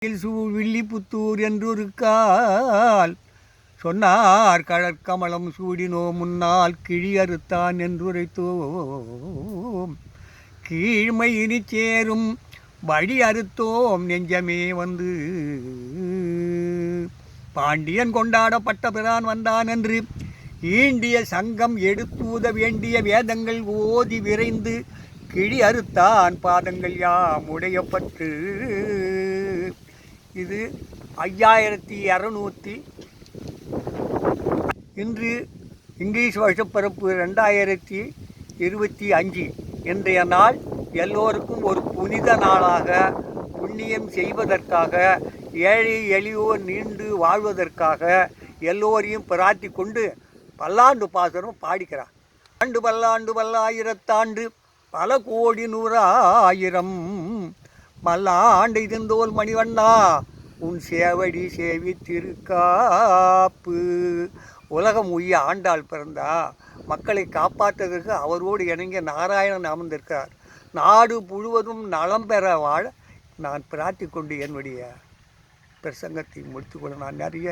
வில்லிபுத்தூர் என்றொரு கால் சொன்னார் கழற்கமலம் சூடினோ முன்னால் கிழி அறுத்தான் என்றுரைத்தோம். கீழ்மை இனி சேரும் வழி அறுத்தோம் நெஞ்சமே வந்து. பாண்டியன் கொண்டாடப்பட்ட பிரான் வந்தான் என்று ஈண்டிய சங்கம் எடுத்தூத வேண்டிய வேதங்கள் ஓதி விரைந்து கிழி அறுத்தான் பாதங்கள் யாம் உடையப்பட்டு. இது 5200. இன்று இங்கிலீஷ் வருஷப்பிறப்பு 2025. இன்றைய நாள் எல்லோருக்கும் ஒரு புனித நாளாக, புண்ணியம் செய்வதற்காக, ஏழை எளியோர் நீண்டு வாழ்வதற்காக எல்லோரையும் பிரார்த்தி கொண்டு பல்லாண்டு பாசனம் பாடிக்கிறார். ஆண்டு பல்லாண்டு பல்லாயிரத்தாண்டு பல கோடி 100,000 மல்லாண்டு இருந்தோல் மணிவண்ணா உன் சேவடி சேவி திருக்காப்பு. உலகம் உய்ய ஆண்டாள் பிறந்தா மக்களை காப்பாற்றுவதற்கு அவரோடு இணங்கிய நாராயணன் அமர்ந்திருக்கிறார். நாடு முழுவதும் நலம் பெற வாழ நான் பிரார்த்தி கொண்டு என்னுடைய பிரசங்கத்தை முடித்துக்கொள்ள நான் நிறைய